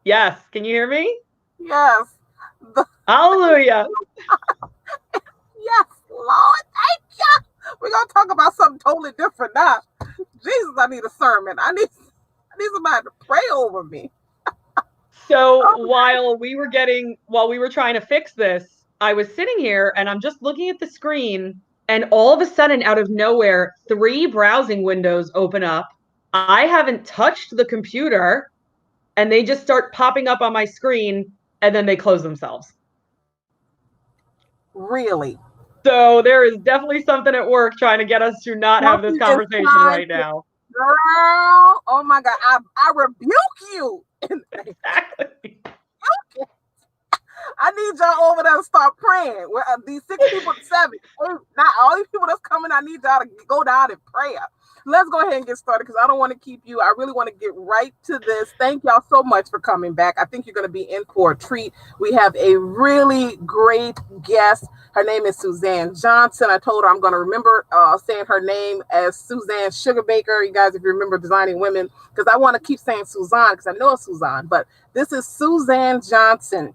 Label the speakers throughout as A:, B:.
A: Yes. Can you hear me?
B: Yes. The,
A: Hallelujah.
B: yes, Lord, thank you. We're gonna talk about something totally different now. Jesus, I need a sermon. I need somebody to pray over me.
A: So
B: Oh,
A: while we were trying to fix this, I was sitting here and I'm just looking at the screen, and all of a sudden, out of nowhere, three browsing windows open up. I haven't touched the computer, and they just start popping up on my screen, and then they close themselves.
B: really?
A: So there is definitely something at work trying to get us to not have this
B: Something is
A: conversation
B: trying
A: right
B: to,
A: now.
B: girl. Oh my God, I rebuke you.
A: Exactly.
B: I need y'all over there to start praying. These six people, seven, eight, nine, all these people that's coming, I need y'all to go down in prayer. Let's go ahead and get started because I don't want to keep you. I really want to get right to this. Thank y'all so much for coming back. I think you're going to be in for a treat. We have a really great guest. Her name is Suzanne Johnson. I told her I'm going to remember saying her name as Suzanne Sugarbaker. You guys, if you remember Designing Women, because I want to keep saying Suzanne because I know it's Suzanne, but this is Suzanne Johnson.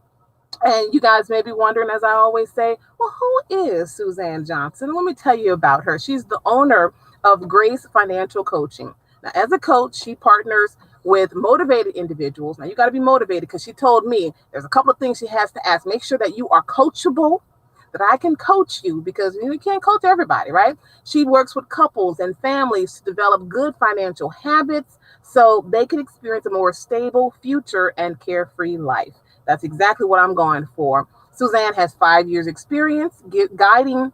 B: And you guys may be wondering, as I always say, well, who is Suzanne Johnson? Let me tell you about her. She's the owner of Grace Financial Coaching. Now, as a coach, she partners with motivated individuals. Now, you got to be motivated because she told me there's a couple of things she has to ask. Make sure that you are coachable, that I can coach you because you can't coach everybody, right? She works with couples and families to develop good financial habits so they can experience a more stable future and carefree life. That's exactly what I'm going for. Suzanne has 5 years experience guiding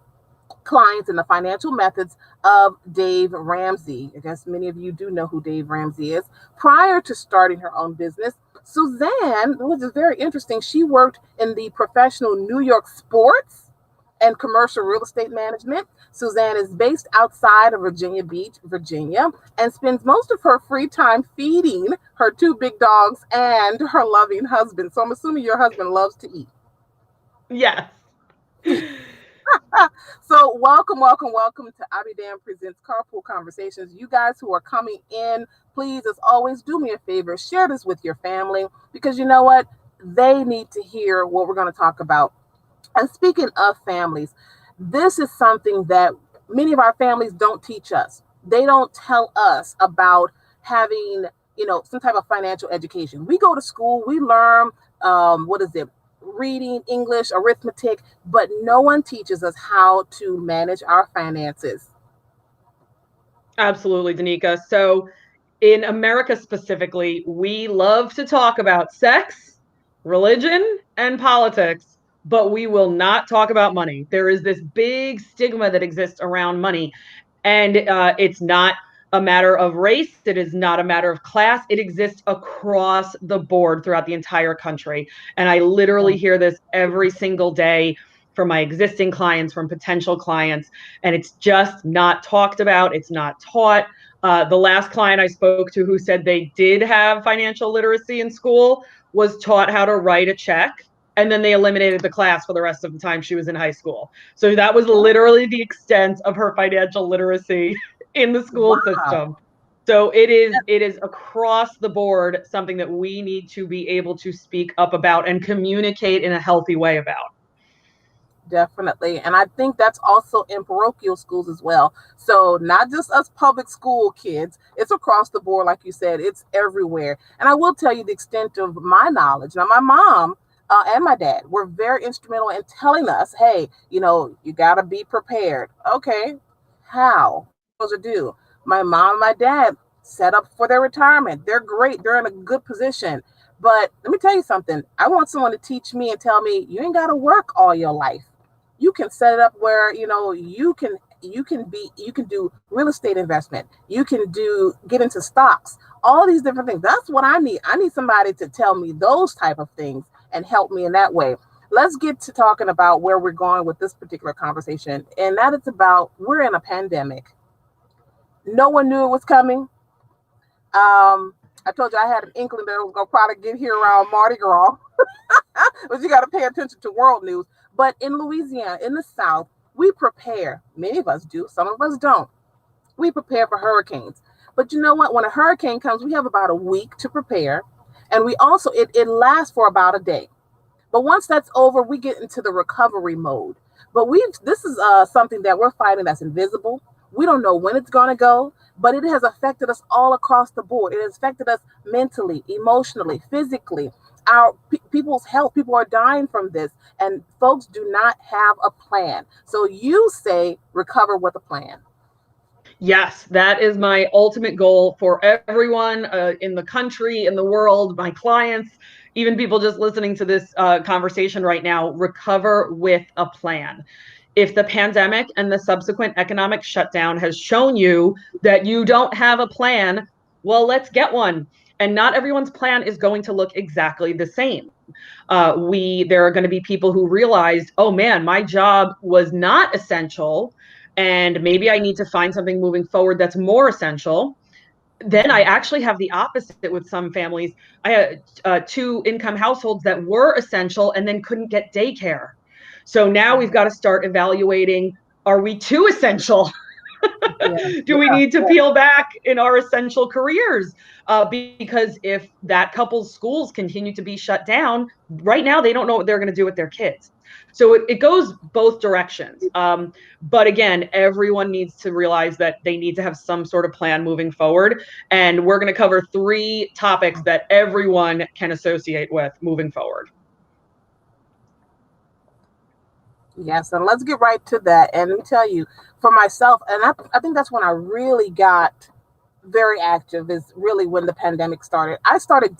B: clients in the financial methods of Dave Ramsey. I guess many of you do know who Dave Ramsey is. Prior to starting her own business, Suzanne, which is very interesting, she worked in the professional New York sports and commercial real estate management. Suzanne is based outside of Virginia Beach, Virginia, and spends most of her free time feeding her two big dogs and her loving husband. So I'm assuming your husband loves to eat.
A: Yes.
B: So welcome to Abidam Presents Carpool Conversations. You guys who are coming in, please, as always, do me a favor, share this with your family because you know what? They need to hear what we're going to talk about. And speaking of families, this is something that many of our families don't teach us. They don't tell us about having, some type of financial education. We go to school, we learn, what is it? Reading, English, arithmetic, but no one teaches us how to manage our finances.
A: Absolutely, Danica. So, in America specifically, we love to talk about sex, religion, and politics, but we will not talk about money. There is this big stigma that exists around money, and it's not a matter of race. It is not a matter of class. It exists across the board throughout the entire country. And I literally hear this every single day from my existing clients, from potential clients, and it's just not talked about. It's not taught. The last client I spoke to who said they did have financial literacy in school was taught how to write a check, and then they eliminated the class for the rest of the time she was in high school. So that was literally the extent of her financial literacy in the school
B: Wow.
A: system. So it is across the board something that we need to be able to speak up about and communicate in a healthy way about.
B: Definitely. And I think that's also in parochial schools as well. So, not just us public school kids, it's across the board, like you said, it's everywhere. And I will tell you the extent of my knowledge. Now, my mom and my dad were very instrumental in telling us, hey, you got to be prepared. Okay. How? What are you supposed to do? My mom and my dad set up for their retirement. They're great, they're in a good position. But let me tell you something. I want someone to teach me and tell me you ain't got to work all your life. You can set it up where you can do real estate investment, you can do get into stocks, all these different things. That's what I need somebody to tell me those type of things and help me in that way. Let's get to talking about where we're going with this particular conversation, and that is about we're in a pandemic. No one knew it was coming. I told you I had an inkling that it was gonna probably get here around Mardi Gras, but you got to pay attention to world news. But in Louisiana, in the South, we prepare. Many of us do, some of us don't. We prepare for hurricanes. But you know what? When a hurricane comes, we have about a week to prepare. And we also, it lasts for about a day. But once that's over, we get into the recovery mode. But this is something that we're fighting that's invisible. We don't know when it's going to go, but it has affected us all across the board. It has affected us mentally, emotionally, physically. Our people's health, people are dying from this, and folks do not have a plan. So you say recover with a plan.
A: Yes, that is my ultimate goal for everyone in the country, in the world, my clients, even people just listening to this conversation right now. Recover with a plan. If the pandemic and the subsequent economic shutdown has shown you that you don't have a plan, well, let's get one. And not everyone's plan is going to look exactly the same. There are going to be people who realized, oh man, my job was not essential, and maybe I need to find something moving forward that's more essential. Then I actually have the opposite with some families. I had two income households that were essential and then couldn't get daycare. So now we've got to start evaluating, are we too essential?
B: Yeah,
A: Do we
B: yeah,
A: need to
B: yeah.
A: peel back in our essential careers? Because if that couple's schools continue to be shut down, right now they don't know what they're going to do with their kids. So it goes both directions. But again, everyone needs to realize that they need to have some sort of plan moving forward. And we're going to cover 3 topics that everyone can associate with moving forward.
B: Yes, and let's get right to that. And let me tell you, for myself, and I think that's when I really got very active, is really when the pandemic started. I started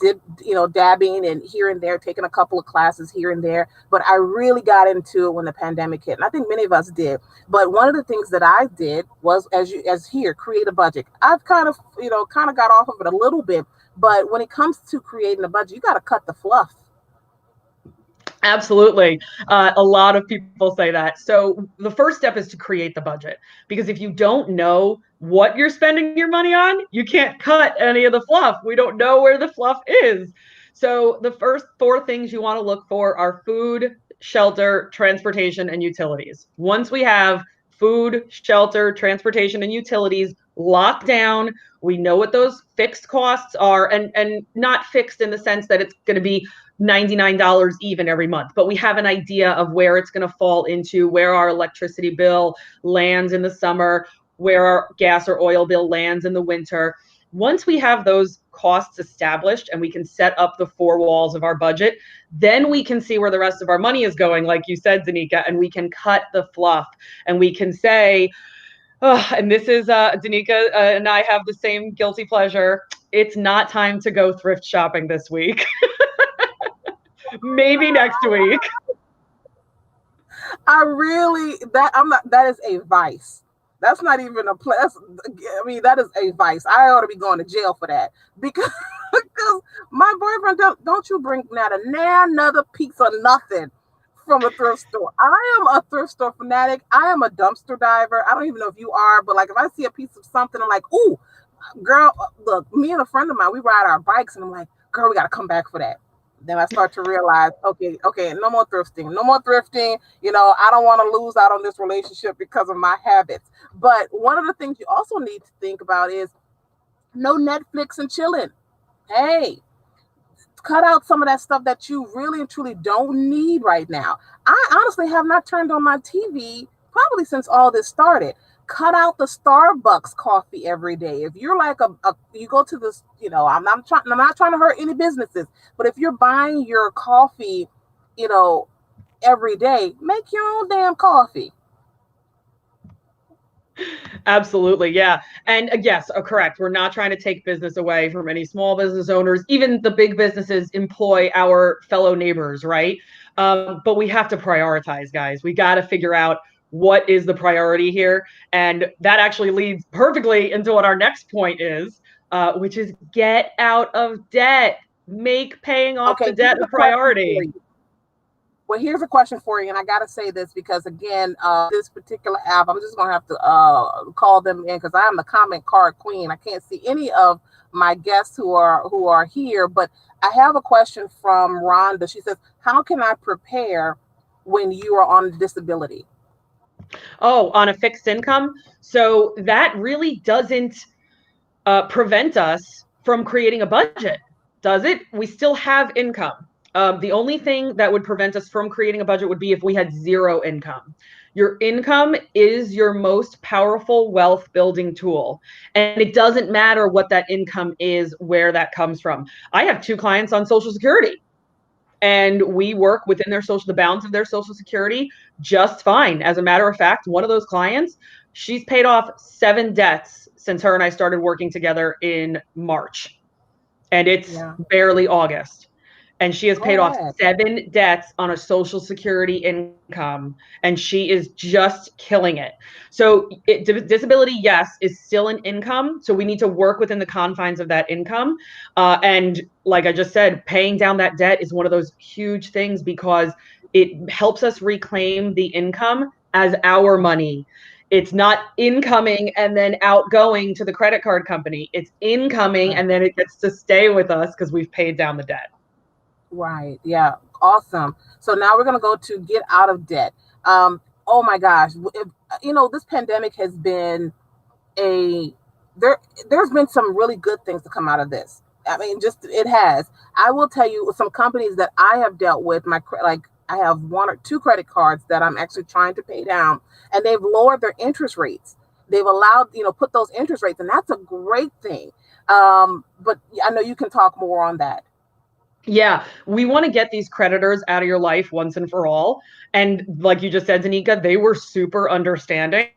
B: dabbing and here and there, taking a couple of classes here and there, but I really got into it when the pandemic hit. And I think many of us did. But one of the things that I did was, as here, create a budget. I've kind of got off of it a little bit, but when it comes to creating a budget, you got to cut the fluff.
A: Absolutely. A lot of people say that. So the first step is to create the budget, because if you don't know what you're spending your money on, you can't cut any of the fluff. We don't know where the fluff is. So the first 4 things you want to look for are food, shelter, transportation, and utilities. Once we have food, shelter, transportation, and utilities locked down, we know what those fixed costs are, and not fixed in the sense that it's going to be $99 even every month, but we have an idea of where it's going to fall into, where our electricity bill lands in the summer, where our gas or oil bill lands in the winter. Once we have those costs established and we can set up the 4 walls of our budget, then we can see where the rest of our money is going, like you said, Danica, and we can cut the fluff, and we can say, oh, and this is Danica and I have the same guilty pleasure. It's not time to go thrift shopping this week. Maybe next week.
B: I really that I'm not that is a vice. That's not even a plus. I mean, that is a vice. I ought to be going to jail for that because because my boyfriend don't you bring not another piece of nothing from a thrift store. I am a thrift store fanatic. I am a dumpster diver. I don't even know if you are, but like if I see a piece of something, I'm like, ooh, girl, look, me and a friend of mine, we ride our bikes, and I'm like, girl, we got to come back for that. Then I start to realize, okay, no more thrifting, no more thrifting. I don't want to lose out on this relationship because of my habits. But one of the things you also need to think about is no Netflix and chilling. Hey, cut out some of that stuff that you really and truly don't need right now. I honestly have not turned on my TV probably since all this started. Cut out the Starbucks coffee every day. If you're like you go to this, I'm not trying to hurt any businesses, but if you're buying your coffee, you know, every day, make your own damn coffee.
A: Absolutely. Yeah. And yes, correct. We're not trying to take business away from any small business owners. Even the big businesses employ our fellow neighbors, right? But we have to prioritize, guys. We got to figure out what is the priority here. And that actually leads perfectly into what our next point is, which is get out of debt. Make paying off
B: Okay,
A: the debt
B: here's
A: a
B: a question for
A: priority.
B: you. Well, here's a question for you, and I gotta say this because again, this particular app, I'm just gonna have to call them in because I am the comment card queen. I can't see any of my guests who are here, but I have a question from Rhonda. She says, "How can I prepare when you are on disability?"
A: Oh, on a fixed income. So that really doesn't prevent us from creating a budget. Does it? We still have income. The only thing that would prevent us from creating a budget would be if we had zero income. Your income is your most powerful wealth building tool. And it doesn't matter what that income is, where that comes from. I have 2 clients on Social Security, and we work within the bounds of their Social Security just fine. As a matter of fact, one of those clients, she's paid off 7 debts since her and I started working together in March, and it's barely August. And she has paid off 7 debts on a Social Security income, and she is just killing it. So disability, yes, is still an income. So we need to work within the confines of that income. And like I just said, paying down that debt is one of those huge things because it helps us reclaim the income as our money. It's not incoming and then outgoing to the credit card company. It's incoming and then it gets to stay with us because we've paid down the debt.
B: Right. Yeah. Awesome. So now we're going to go to get out of debt. Oh my gosh. This pandemic has been there's been some really good things to come out of this. I mean, it has. I will tell you some companies that I have dealt with, I have 1 or 2 credit cards that I'm actually trying to pay down, and they've lowered their interest rates. They've allowed, put those interest rates, and that's a great thing. But I know you can talk more on that.
A: Yeah, we want to get these creditors out of your life once and for all. And like you just said, Zanika, they were super understanding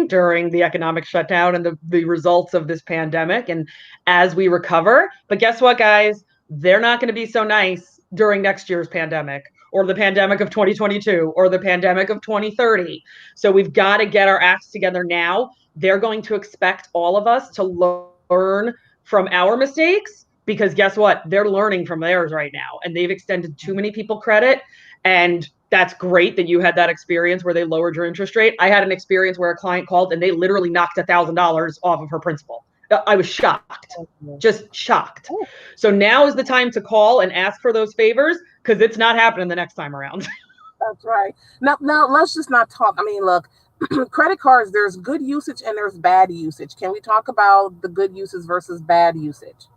A: during the economic shutdown and the results of this pandemic. And as we recover, but guess what, guys? They're not going to be so nice during next year's pandemic or the pandemic of 2022 or the pandemic of 2030. So we've got to get our acts together now. They're going to expect all of us to learn from our mistakes, because guess what? They're learning from theirs right now, and they've extended too many people credit. And that's great that you had that experience where they lowered your interest rate. I had an experience where a client called and they literally knocked $1,000 off of her principal. I was shocked, just shocked. So now is the time to call and ask for those favors, because it's not happening the next time around.
B: That's right. Now let's just not talk. I mean, look, credit cards, there's good usage and there's bad usage. Can we talk about the good usage versus bad usage?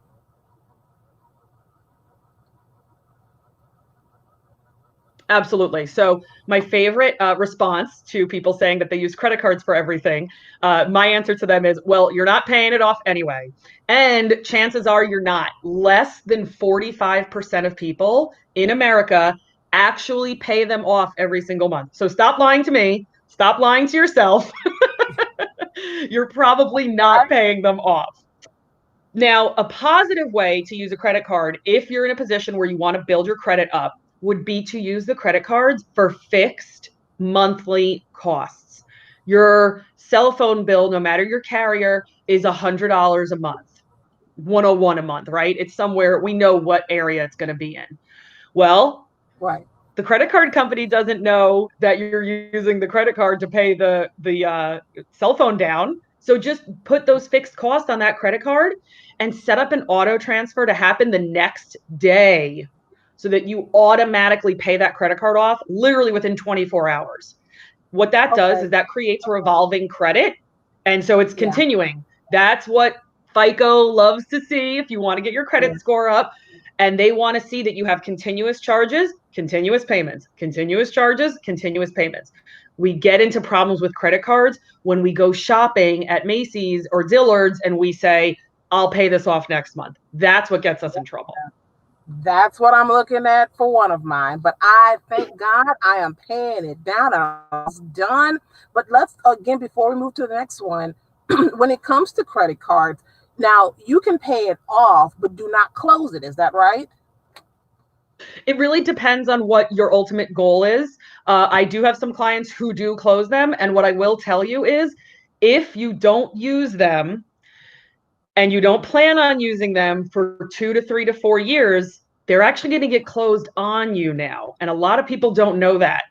A: Absolutely. So my favorite response to people saying that they use credit cards for everything, my answer to them is, well, you're not paying it off anyway. And chances are you're not. Less than 45% of people in America actually pay them off every single month. So stop lying to me. Stop lying to yourself. You're probably not paying them off. Now, a positive way to use a credit card, if you're in a position where you want to build your credit up, would be to use the credit cards for fixed monthly costs. Your cell phone bill, no matter your carrier, is $100 a month, 101 a month, right? It's somewhere, we know what area it's going to be in. Well,
B: right.
A: The credit card company doesn't know that you're using the credit card to pay the cell phone down. So just put those fixed costs on that credit card and set up an auto transfer to happen the next day, so that you automatically pay that credit card off literally within 24 hours. What that does is that creates revolving credit. And so it's continuing. That's what FICO loves to see if you want to get your credit score up. And they want to see that you have continuous charges, continuous payments, continuous charges, continuous payments. We get into problems with credit cards when we go shopping at Macy's or Dillard's and we say, I'll pay this off next month. That's what gets us in trouble.
B: That's what I'm looking at for one of mine. But I thank God I am paying it down. It's done. But let's, again, before we move to the next one, when it comes to credit cards, now you can pay it off, but do not close it. Is that right?
A: It really depends on what your ultimate goal is. I do have some clients who do close them. And what I will tell you is, if you don't use them and you don't plan on using them for 2 to 3 to 4 years, they're actually going to get closed on you now. And a lot of people don't know that.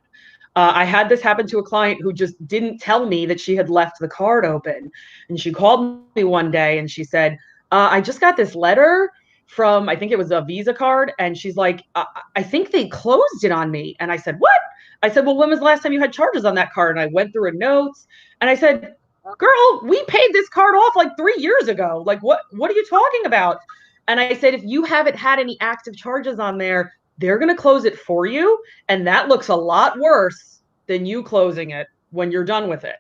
A: I had this happen to a client who just didn't tell me that she had left the card open. And she called me one day and she said, I just got this letter from, I think it was a Visa card. And she's like, I think they closed it on me. And I said, what? I said, well, when was the last time you had charges on that card? And I went through her notes and I said, girl, we paid this card off like 3 years ago. Like, what are you talking about? And I said, if you haven't had any active charges on there, they're going to close it for you. And that looks a lot worse than you closing it when you're done with it.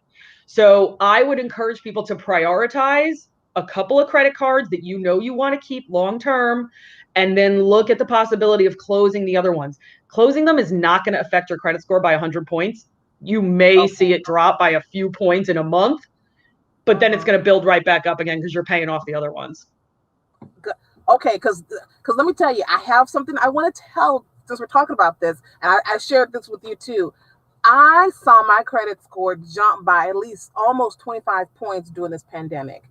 A: So I would encourage people to prioritize a couple of credit cards that you know you want to keep long term, and then look at the possibility of closing the other ones. Closing them is not going to affect your credit score by 100 points. You may see it drop by a few points in a month, but then it's going to build right back up again because you're paying off the other ones.
B: Okay, because let me tell you, I have something I want to tell since we're talking about this, and I shared this with you too. I saw my credit score jump by at least almost 25 points during this pandemic.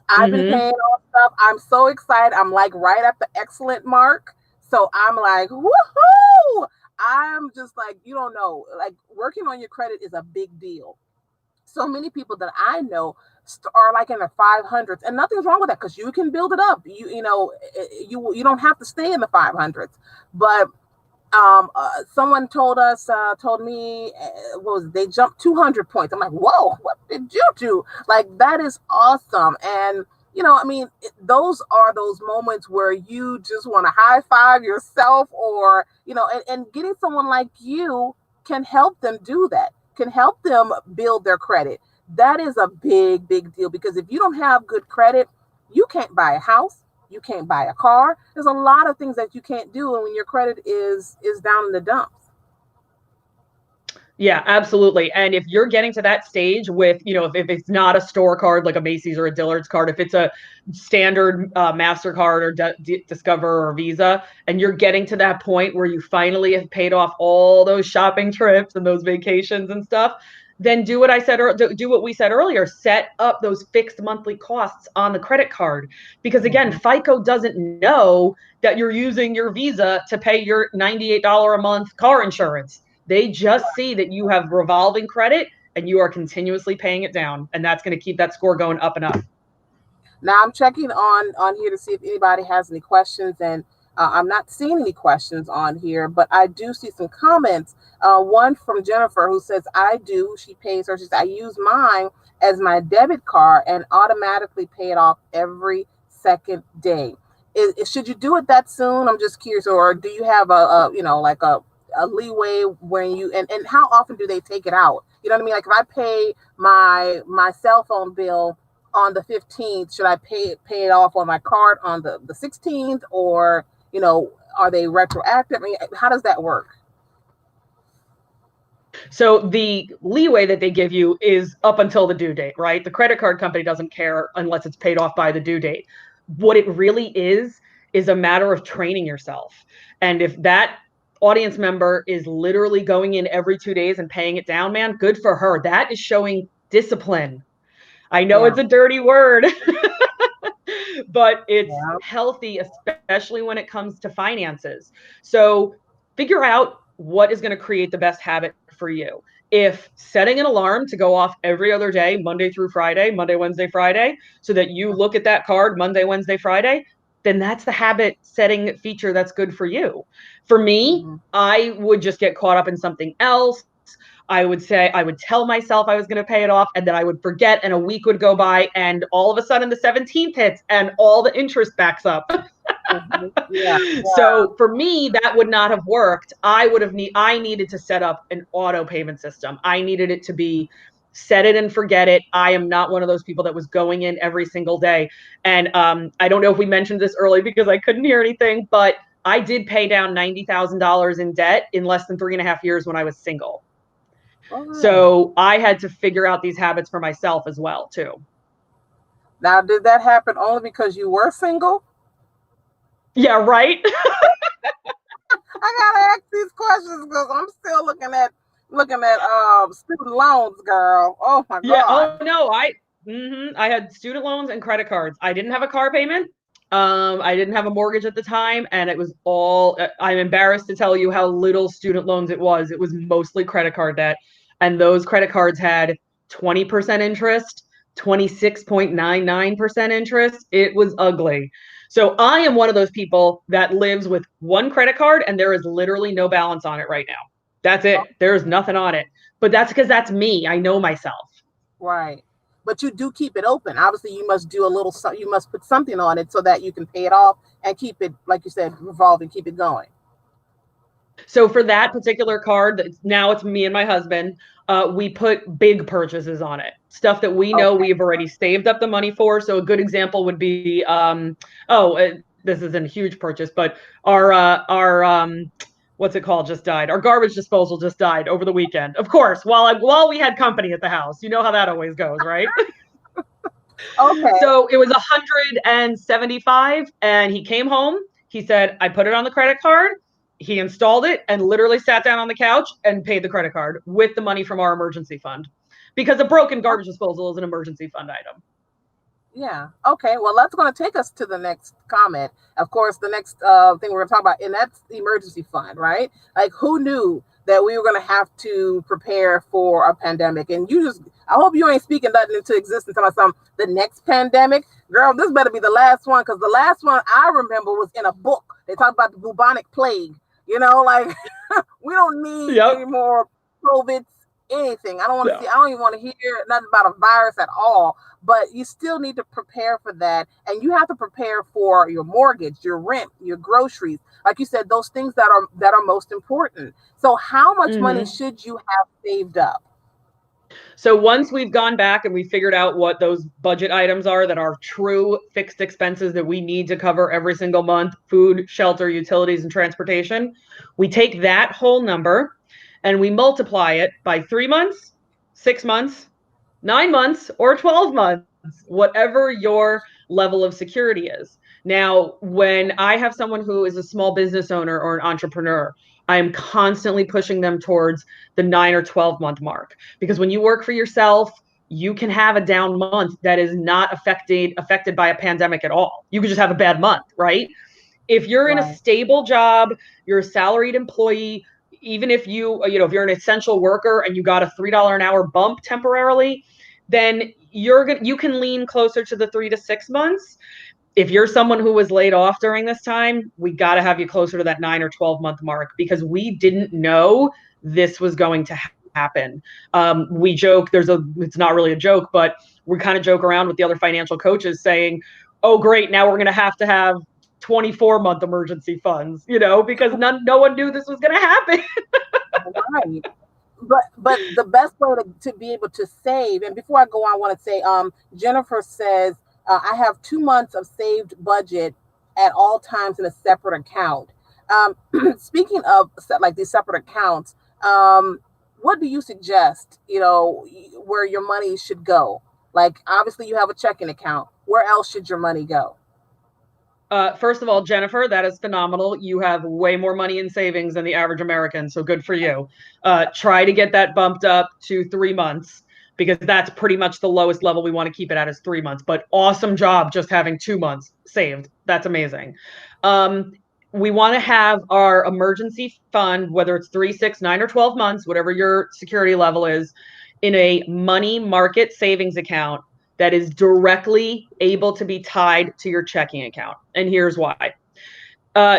B: I've been paying off stuff. I'm so excited. I'm like right at the excellent mark. So I'm like, woohoo! I'm just like, you don't know, like working on your credit is a big deal. So many people that I know are like in the 500s, and nothing's wrong with that because you can build it up. You don't have to stay in the 500s. But someone told me, they jumped 200 points. I'm like, whoa, what did you do? Like, that is awesome. And I mean, those are those moments where you just want to high five yourself, or and getting someone like you can help them do that, can help them build their credit. That is a big, big deal, because if you don't have good credit, you can't buy a house, you can't buy a car. There's a lot of things that you can't do when your credit is down in the dumps.
A: Yeah, absolutely. And if you're getting to that stage with, if it's not a store card like a Macy's or a Dillard's card, if it's a standard MasterCard or Discover or Visa, and you're getting to that point where you finally have paid off all those shopping trips and those vacations and stuff, then do what I said, or do what we said earlier, set up those fixed monthly costs on the credit card. Because again, FICO doesn't know that you're using your Visa to pay your $98 a month car insurance. They just see that you have revolving credit and you are continuously paying it down, and that's going to keep that score going up and up.
B: Now I'm checking on here to see if anybody has any questions, and I'm not seeing any questions on here, but I do see some comments. One from Jennifer, who says, "I do." She pays her. She says, "I use mine as my debit card and automatically pay it off every second day." Should you do it that soon? I'm just curious. Or do you have like a leeway when and how often do they take it out? You know what I mean? Like, if I pay my cell phone bill on the 15th, should I pay it off on my card on the 16th, or are they retroactive? I mean, how does that work?
A: So the leeway that they give you is up until the due date, right? The credit card company doesn't care unless it's paid off by the due date. What it really is a matter of training yourself. And if that audience member is literally going in every 2 days and paying it down, man, good for her. That is showing discipline. I know it's a dirty word, but it's healthy, especially when it comes to finances. So figure out what is going to create the best habit for you. If setting an alarm to go off every other day, Monday through Friday, Monday, Wednesday, Friday, so that you look at that card Monday, Wednesday, Friday, then that's the habit setting feature that's good for you. For me, I would just get caught up in something else. I would tell myself I was going to pay it off, and then I would forget, and a week would go by, and all of a sudden the 17th hits and all the interest backs up. Yeah. So for me, that would not have worked. I needed to set up an auto payment system. I needed it to be set it and forget it. I am not one of those people that was going in every single day. And I don't know if we mentioned this early because I couldn't hear anything, but I did pay down $90,000 in debt in less than 3.5 years when I was single. So I had to figure out these habits for myself as well, too.
B: Now, did that happen only because you were single?
A: Yeah, right.
B: I gotta ask these questions because I'm still looking at student loans, girl. Oh my god.
A: Yeah. Oh no. I had student loans and credit cards. I didn't have a car payment. I didn't have a mortgage at the time, and it was all. I'm embarrassed to tell you how little student loans it was. It was mostly credit card debt, and those credit cards had 20% interest, 26.99% interest. It was ugly. So I am one of those people that lives with one credit card, and there is literally no balance on it right now. That's it. There's nothing on it. But that's because that's me. I know myself.
B: Right. but you do keep it open. Obviously, you must do a little, you must put something on it so that you can pay it off and keep it, like you said, revolving, keep it going.
A: So for that particular card, now it's me and my husband. We put big purchases on it, stuff that we know
B: Okay.
A: we've already saved up the money for. So a good example would be, this isn't a huge purchase, but our what's it called just died. Our garbage disposal just died over the weekend. Of course, while we had company at the house, you know how that always goes, right?
B: Okay.
A: So it was 175, and he came home. He said, I put it on the credit card. He installed it and literally sat down on the couch and paid the credit card with the money from our emergency fund, because a broken garbage disposal is an emergency fund item.
B: Yeah. Okay. Well, that's going to take us to the next comment. Of course, the next thing we're going to talk about, and that's the emergency fund, right? Like, who knew that we were going to have to prepare for a pandemic? And I hope you ain't speaking nothing into existence about the next pandemic. Girl, this better be the last one, because the last one I remember was in a book. They talked about the bubonic plague. Like we don't need any more COVID anything. I don't want to see, I don't even want to hear nothing about a virus at all, but you still need to prepare for that. And you have to prepare for your mortgage, your rent, your groceries. Like you said, those things that are most important. So how much money should you have saved up?
A: So once we've gone back and we figured out what those budget items are that are true fixed expenses that we need to cover every single month, food, shelter, utilities, and transportation, we take that whole number and we multiply it by 3 months, 6 months, 9 months, or 12 months, whatever your level of security is. Now, when I have someone who is a small business owner or an entrepreneur, I am constantly pushing them towards the 9 or 12-month mark, because when you work for yourself, you can have a down month that is not affected by a pandemic at all. You could just have a bad month, right? If you're in a stable job, you're a salaried employee, even if if you're an essential worker and you got a $3 an hour bump temporarily, then you can lean closer to the 3 to 6 months. If you're someone who was laid off during this time, we got to have you closer to that 9 or 12-month mark, because we didn't know this was going to happen. We joke, it's not really a joke, but we kind of joke around with the other financial coaches saying, oh, great, now we're going to have 24-month emergency funds, because no one knew this was going to happen.
B: Right. But the best way to be able to save, and before I go on, I want to say, Jennifer says, I have 2 months of saved budget at all times in a separate account. Speaking of like these separate accounts, what do you suggest, where your money should go? Like, obviously you have a checking account. Where else should your money go?
A: First of all, Jennifer, that is phenomenal. You have way more money in savings than the average American, so good for you. Try to get that bumped up to 3 months, because that's pretty much the lowest level we want to keep it at, is 3 months. But awesome job just having 2 months saved. That's amazing. We want to have our emergency fund, whether it's 3, 6, 9, or 12 months, whatever your security level is, in a money market savings account that is directly able to be tied to your checking account. And here's why.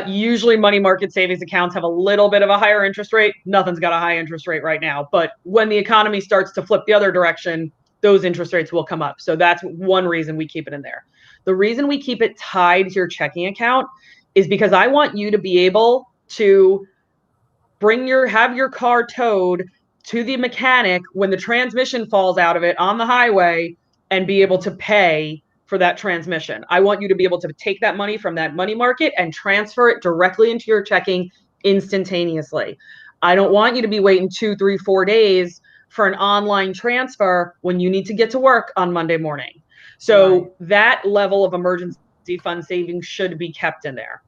A: Usually money market savings accounts have a little bit of a higher interest rate. Nothing's got a high interest rate right now. But when the economy starts to flip the other direction, those interest rates will come up. So that's one reason we keep it in there. The reason we keep it tied to your checking account is because I want you to be able to have your car towed to the mechanic when the transmission falls out of it on the highway, and be able to pay for that transmission. I want you to be able to take that money from that money market and transfer it directly into your checking instantaneously. I don't want you to be waiting 2, 3, 4 days for an online transfer when you need to get to work on Monday morning. So that level of emergency fund savings should be kept in there.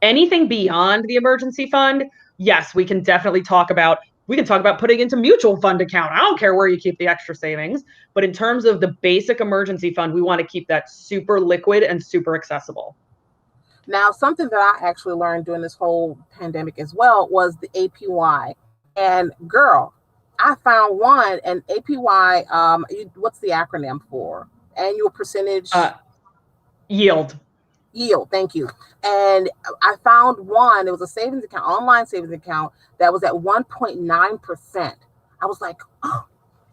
A: Anything beyond the emergency fund, yes, we can definitely talk about. We can talk about putting into mutual fund account. I don't care where you keep the extra savings, but in terms of the basic emergency fund, we want to keep that super liquid and super accessible.
B: Now, something that I actually learned during this whole pandemic as well was the APY. And girl, I found one, an APY. What's the acronym for? Annual percentage
A: yield.
B: Yield. Thank you. And I found one. It was a savings account, online savings account, that was at 1.9%. I was like, oh,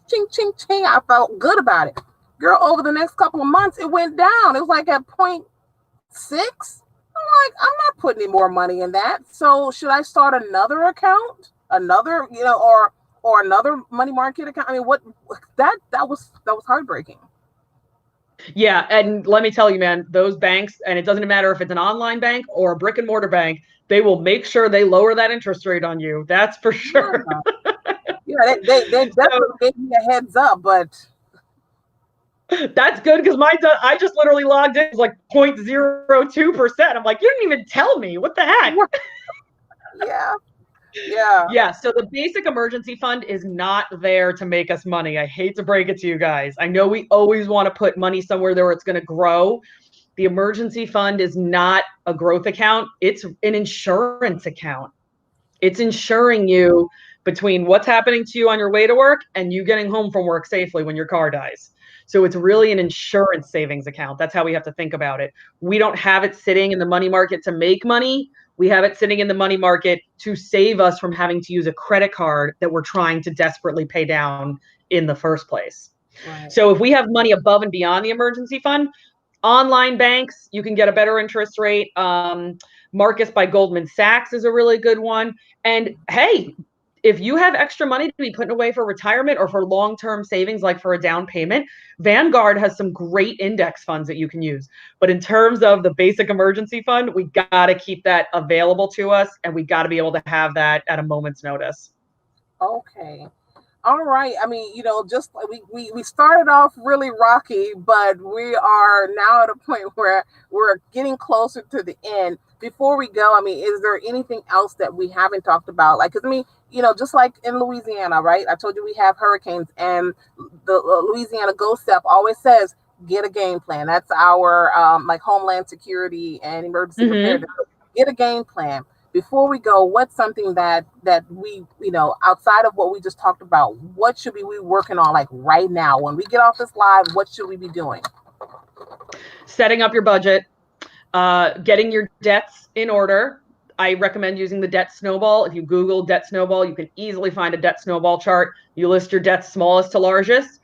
B: ching, ching, ching. I felt good about it. Girl, over the next couple of months, it went down. It was like at 0.6. I'm like, I'm not putting any more money in that. So should I start another account? Another, or another money market account? I mean, what that was heartbreaking.
A: Yeah, and let me tell you, man, those banks, and it doesn't matter if it's an online bank or a brick and mortar bank, they will make sure they lower that interest rate on you. That's for sure.
B: Yeah, they definitely gave me a heads up, but
A: that's good because I just literally logged in. It was like 0.02%. I'm like, you didn't even tell me. What the heck?
B: Yeah. Yeah.
A: Yeah. So the basic emergency fund is not there to make us money. I hate to break it to you guys. I know we always want to put money somewhere there where it's going to grow. The emergency fund is not a growth account. It's an insurance account. It's insuring you between what's happening to you on your way to work and you getting home from work safely when your car dies. So it's really an insurance savings account. That's how we have to think about it. We don't have it sitting in the money market to make money. We have it sitting in the money market to save us from having to use a credit card that we're trying to desperately pay down in the first place.
B: Right.
A: So if we have money above and beyond the emergency fund, online banks, you can get a better interest rate. Marcus by Goldman Sachs is a really good one. And hey, if you have extra money to be putting away for retirement or for long-term savings, like for a down payment, Vanguard has some great index funds that you can use. But in terms of the basic emergency fund, we got to keep that available to us, and we got to be able to have that at a moment's notice.
B: Okay. All right. I mean, just we started off really rocky, but we are now at a point where we're getting closer to the end. Before we go, I mean, is there anything else that we haven't talked about? Like, because I mean, just like in Louisiana, right? I told you we have hurricanes, and the Louisiana Ghost Step always says, get a game plan. That's our like Homeland Security and emergency preparedness. Get a game plan. Before we go, what's something that we, outside of what we just talked about, what should we be working on like right now? When we get off this live, what should we be doing?
A: Setting up your budget, getting your debts in order. I recommend using the debt snowball. If you Google debt snowball, you can easily find a debt snowball chart. You list your debts smallest to largest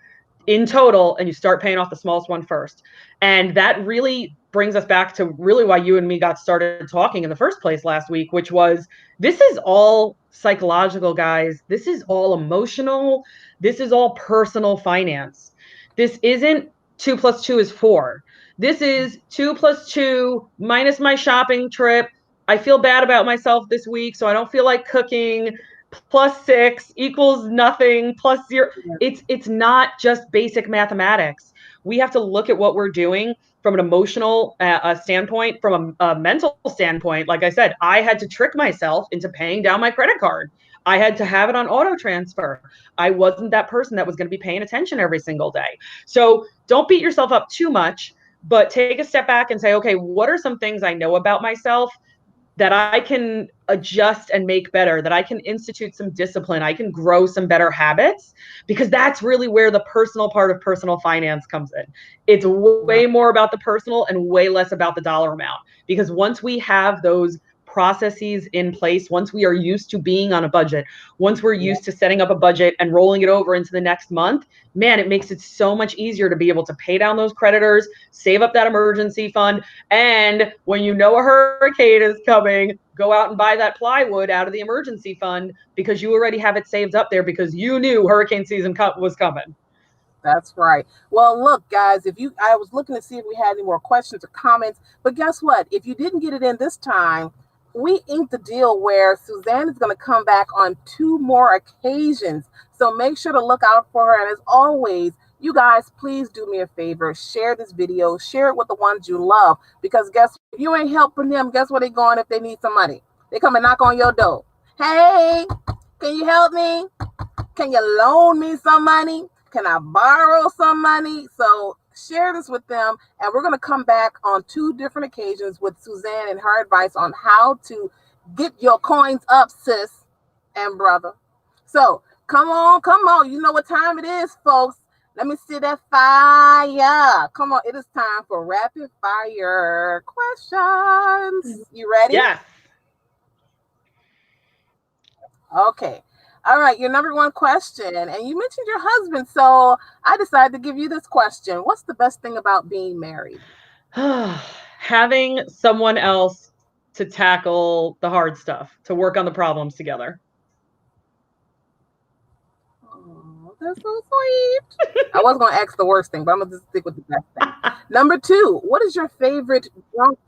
A: in total, and you start paying off the smallest one first. And that really brings us back to really why you and me got started talking in the first place last week, which was this is all psychological, guys. This is all emotional. This is all personal finance. This isn't 2 + 2 is 4. This is 2 + 2 minus my shopping trip. I feel bad about myself this week, so I don't feel like cooking. +6 equals nothing, +0. It's not just basic mathematics. We have to look at what we're doing from an emotional standpoint, from a mental standpoint. Like I said, I had to trick myself into paying down my credit card. I had to have it on auto transfer. I wasn't that person that was going to be paying attention every single day. So don't beat yourself up too much, but take a step back and say, okay, what are some things I know about myself that I can adjust and make better, that I can institute some discipline, I can grow some better habits, because that's really where the personal part of personal finance comes in. It's way more about the personal and way less about the dollar amount. Because once we have those processes in place, once we are used to being on a budget, once we're used to setting up a budget and rolling it over into the next month, man, it makes it so much easier to be able to pay down those creditors, save up that emergency fund, and when you know a hurricane is coming, go out and buy that plywood out of the emergency fund because you already have it saved up there because you knew hurricane season was coming.
B: That's right. Well, look, guys, I was looking to see if we had any more questions or comments, but guess what? If you didn't get it in this time, we inked the deal where Suzanne is going to come back on 2 more occasions. So make sure to look out for her. And as always, you guys, please do me a favor. Share this video. Share it with the ones you love. Because guess what? If you ain't helping them, guess where they're going if they need some money? They come and knock on your door. Hey, can you help me? Can you loan me some money? Can I borrow some money? So share this with them. And we're going to come back on 2 different occasions with Suzanne and her advice on how to get your coins up, sis and brother. So come on. You know what time it is, folks. Let me see that fire. Come on. It is time for rapid fire questions. You ready?
A: Yeah.
B: Okay. All right, your number one question. And you mentioned your husband. So I decided to give you this question. What's the best thing about being married?
A: Having someone else to tackle the hard stuff, to work on the problems together.
B: Oh, that's so sweet. I was going to ask the worst thing, but I'm going to just stick with the best thing. Number two, what is your favorite drunk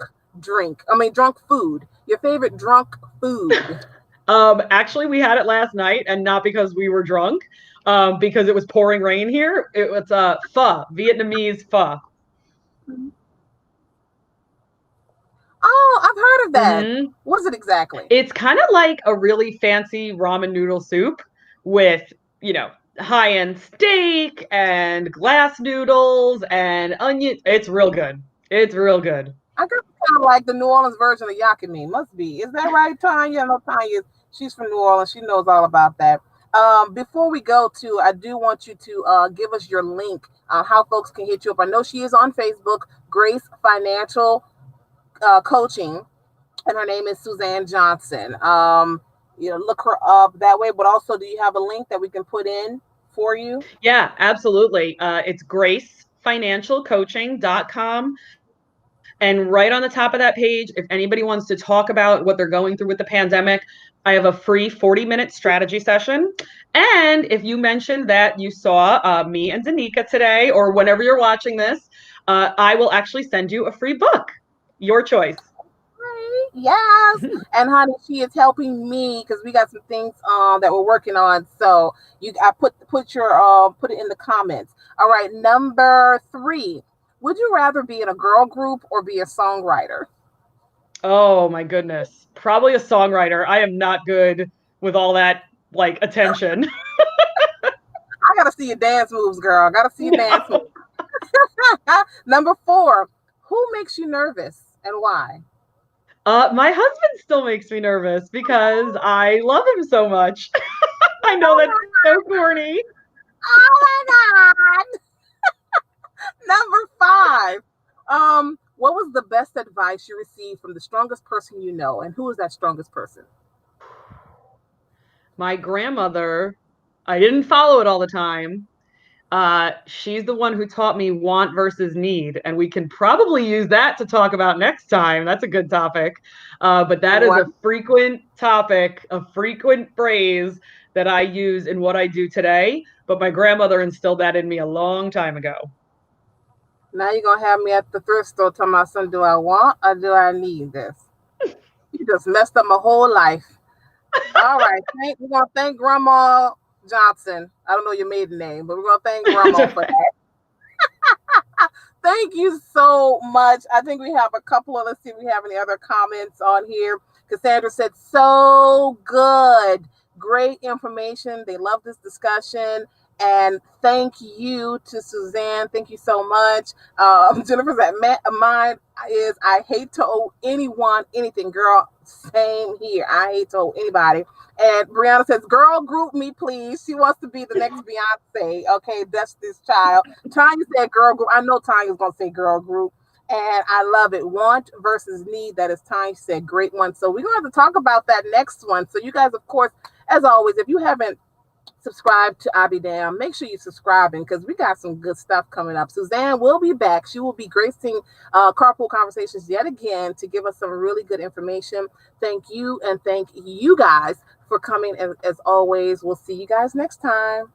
B: food? Your favorite drunk food?
A: Actually, we had it last night, and not because we were drunk, because it was pouring rain here. It was pho, Vietnamese pho.
B: Oh, I've heard of that.
A: Mm-hmm.
B: What is it exactly?
A: It's kind of like a really fancy ramen noodle soup with, high end steak and glass noodles and onion. It's real good. It's real good.
B: I guess it's kind of like the New Orleans version of yakini. Must be. Is that right, Tanya? No, Tanya. She's from New Orleans. She knows all about that. Before we go to, I do want you to give us your link on how folks can hit you up. I know she is on Facebook, Grace Financial Coaching, and her name is Suzanne Johnson. Look her up that way. But also, do you have a link that we can put in for you?
A: Yeah, absolutely. It's gracefinancialcoaching.com. And right on the top of that page, if anybody wants to talk about what they're going through with the pandemic, I have a free 40-minute strategy session. And if you mentioned that you saw me and Danica today, or whenever you're watching this, I will actually send you a free book. Your choice.
B: Yes. And honey, she is helping me because we got some things that we're working on. So I put it in the comments. All right, number 3. Would you rather be in a girl group or be a songwriter?
A: Oh my goodness. Probably a songwriter. I am not good with all that attention.
B: I gotta see your dance moves, girl. I gotta see your dance moves. Number 4. Who makes you nervous and why?
A: My husband still makes me nervous because I love him so much. I know that's so corny.
B: Oh my God. Number 5. What was the best advice you received from the strongest person you know? And who is that strongest person?
A: My grandmother, I didn't follow it all the time. She's the one who taught me want versus need, and we can probably use that to talk about next time. That's a good topic. But that is
B: What?
A: a frequent topic, a frequent phrase that I use in what I do today. But my grandmother instilled that in me a long time ago.
B: Now you're gonna have me at the thrift store telling my son, do I want or do I need this? You just messed up my whole life. All right. We're gonna thank Grandma Johnson. I don't know your maiden name, but we're gonna thank Grandma for that. Thank you so much. I think we have a couple of, let's see if we have any other comments on here. Cassandra said, so good. Great information. They love this discussion. And thank you to Suzanne. Thank you so much. Jennifer said, mine is I hate to owe anyone anything, girl. Same here. I hate to owe anybody. And Brianna says, girl group me, please. She wants to be the next Beyonce. Okay, that's this child. Tanya said girl group. I know Tanya's going to say girl group. And I love it. Want versus need. That is Tanya said. Great one. So we're going to have to talk about that next one. So you guys, of course, as always, if you haven't subscribe to I Be Damn, make sure you're subscribing because we got some good stuff coming up. Suzanne will be back. She will be gracing Carpool Conversations yet again to give us some really good information. Thank you, and thank you guys for coming. As always, we'll see you guys next time.